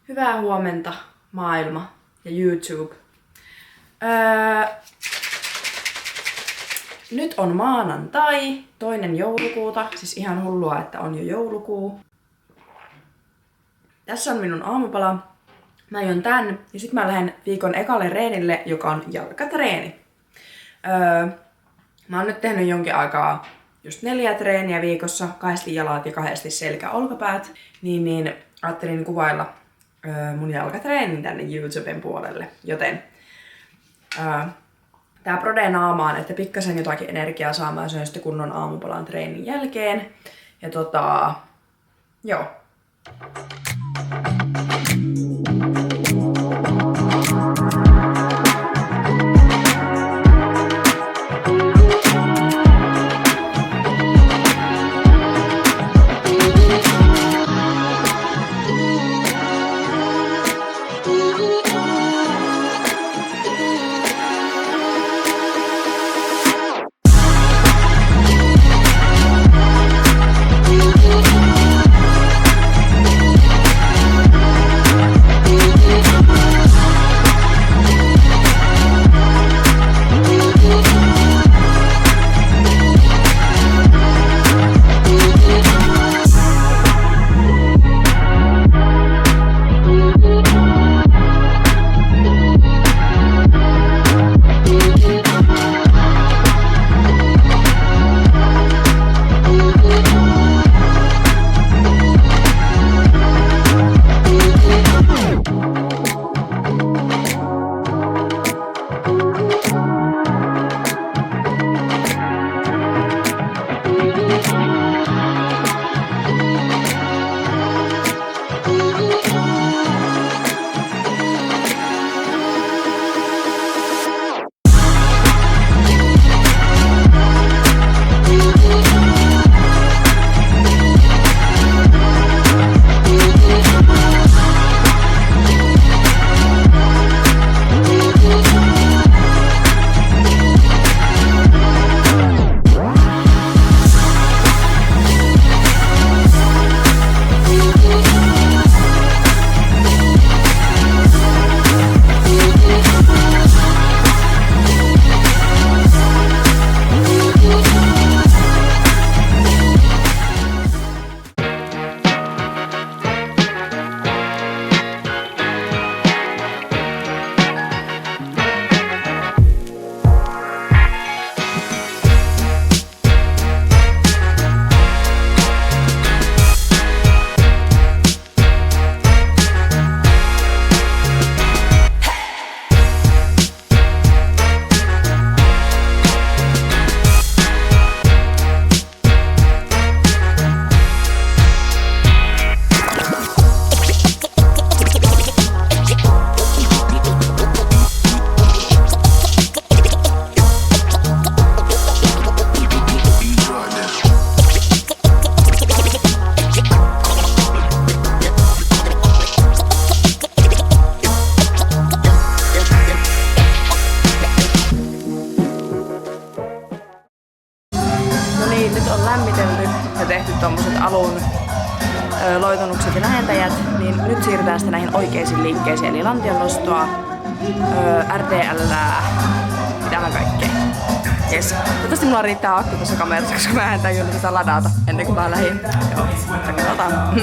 Hyvää huomenta, maailma ja YouTube. Nyt on maanantai, 2. joulukuuta, siis ihan hullua, että on jo joulukuu. Tässä on minun aamupala. Mä juon tän ja sit mä lähden viikon ekalle reenille, joka on jalkatreeni. Mä oon nyt tehnyt jonkin aikaa just 4 treeniä viikossa, 2 jalat ja 2 selkä-olkapäät, niin ajattelin kuvailla mun jalkatreenin tänne YouTuben puolelle, joten tää Prode naamaan, että pikkasen jotakin energiaa saa, mä syön sitten kunnon aamupalan treenin jälkeen. Ja joo. Nyt on lämmitelty ja tehty tommoset alun loitonukset ja lähentäjät, niin nyt siirrytään sitten näihin oikeisiin liikkeisiin, eli lantionnostoa, RDL:ää, mitähän kaikkea. Jes. Toivottavasti mulla riittää akku tuossa kamerassa, koska mä en tajunnut tätä ladata ennen kuin mä lähdin. Joo, katsotaan.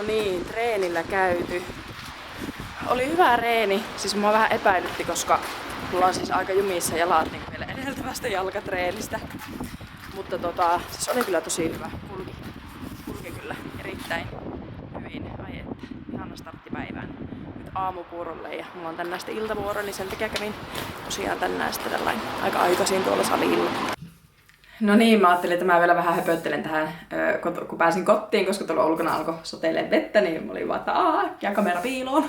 No niin, treenillä käyty. Oli hyvä reeni, siis mua vähän epäilytti, koska mulla on siis aika jumissa jalat niin vielä edeltävästä jalkatreenistä. Mutta siis oli kyllä tosi hyvä. Kulki kyllä erittäin hyvin. Ai että, ihana starttipäivään. Nyt aamupuurolle ja mulla on tänään sitten iltavuoro, niin sen takia kävin tosiaan tänään sitten aika aikaisin tuolla salilla. No niin, mä ajattelin, että mä vielä vähän höpöttelen tähän, kun pääsin kotiin, koska tuolla ulkona alkoi soteilemaan vettä, niin mä olin vaan, että äkkiä kamera piiloon.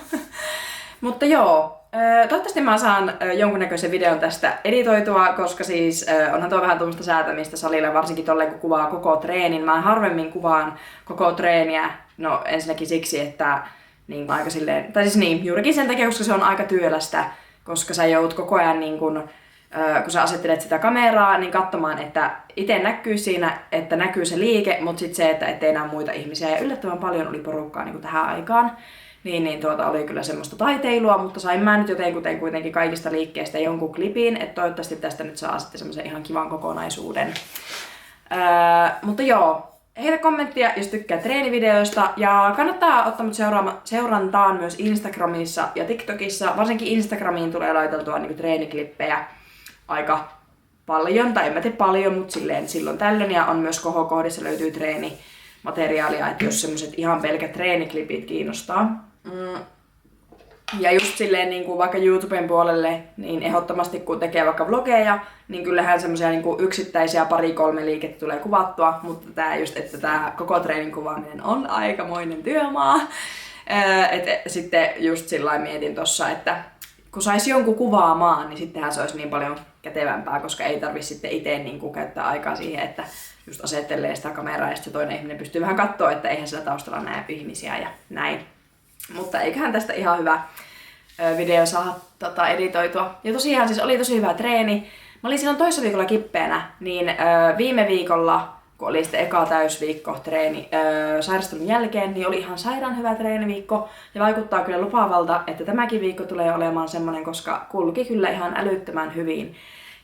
Mutta joo, toivottavasti mä saan jonkunnäköisen videon tästä editoitua, koska siis onhan tuo vähän tuommoista säätämistä salilla, varsinkin tolleen kun kuvaa koko treenin. Mä harvemmin kuvaan koko treeniä, no ensinnäkin siksi, että niin aika silleen, tai siis niin, juurikin sen takia, koska se on aika työlästä, koska sä joudut koko ajan niin kun sä asettelet sitä kameraa, niin katsomaan, että itse näkyy siinä, että näkyy se liike, mutta sitten se, että ettei näe muita ihmisiä. Ja yllättävän paljon oli porukkaa niin kuin tähän aikaan. Niin oli kyllä semmoista taiteilua, mutta sain mä nyt jotenkin kuitenkin kaikista liikkeistä jonkun klipin, että toivottavasti tästä nyt saa sitten semmoisen ihan kivan kokonaisuuden. Mutta joo, heitä kommenttia, jos tykkää treenivideoista, ja kannattaa ottaa mut seurantaan myös Instagramissa ja TikTokissa. Varsinkin Instagramiin tulee laiteltua niin kuin treeniklippejä aika paljon, tai en mä tee paljon, mutta silloin tällöin, ja on myös kohokohdissa löytyy treenimateriaalia, että jos semmoset ihan pelkät treeniklipit kiinnostaa. Ja just silleen niin kuin vaikka YouTuben puolelle, niin ehdottomasti kun tekee vaikka vlogeja, niin kyllähän semmoisia niin kuin yksittäisiä 2-3 liikettä tulee kuvattua, mutta tää just, että tää koko treenin kuvaaminen on aikamoinen työmaa. Sitten just sillä mietin tossa, että kun sais jonkun kuvaamaan, niin sittenhän se olisi niin paljon kätevämpää, koska ei tarvitse sitten itse niin kuin käyttää aikaa siihen, että just asettelee sitä kameraa ja sitten toinen ihminen pystyy vähän katsoa, että eihän siellä taustalla näe ihmisiä ja näin. Mutta eiköhän tästä ihan hyvä video saa editoitua. Ja tosiaan siis oli tosi hyvä treeni. Mä olin silloin toissa viikolla kippeenä, niin viime viikolla, kun oli sitten eka täysviikko treeni sairastelun jälkeen, niin oli ihan sairaan hyvä treeniviikko. Ja vaikuttaa kyllä lupaavalta, että tämäkin viikko tulee olemaan semmonen, koska kulki kyllä ihan älyttömän hyvin.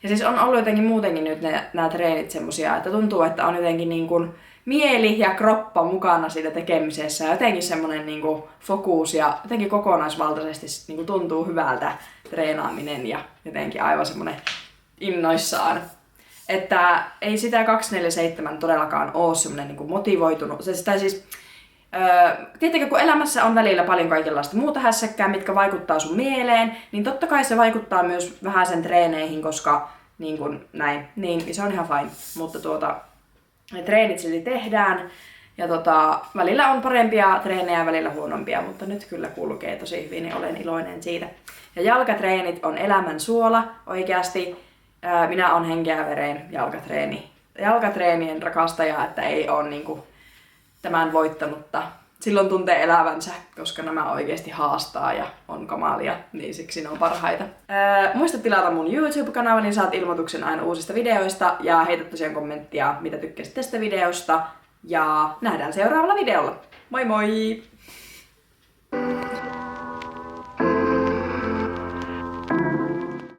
Ja siis on ollut jotenkin muutenkin nyt nämä treenit semmosia, että tuntuu, että on jotenkin niin kuin mieli ja kroppa mukana siinä tekemisessä. Ja jotenkin semmonen niin kuin fokus ja jotenkin kokonaisvaltaisesti niin kuin tuntuu hyvältä treenaaminen ja jotenkin aivan semmonen innoissaan. Että ei sitä 247 todellakaan ole semmonen niin kuin motivoitunut. Tietenkin kun elämässä on välillä paljon kaikenlaista muuta hässäkkää, mitkä vaikuttaa sun mieleen, niin totta kai se vaikuttaa myös vähän sen treeneihin, koska niin kuin näin, niin se on ihan fine. Mutta ne treenit silti tehdään ja välillä on parempia treenejä ja välillä huonompia, mutta nyt kyllä kulkee tosi hyvin ja olen iloinen siitä. Ja jalkatreenit on elämän suola oikeasti. Minä olen henkeä ja veren jalkatreenien rakastaja, että ei ole niinku tämän voittanutta. Silloin tuntee elävänsä, koska nämä oikeasti haastaa ja on kamalia, niin siksi ne on parhaita. Muista tilata mun YouTube-kanava, niin saat ilmoituksen aina uusista videoista ja heitä tosiaan kommenttia, mitä tykkäsit tästä videosta. Ja nähdään seuraavalla videolla. Moi moi!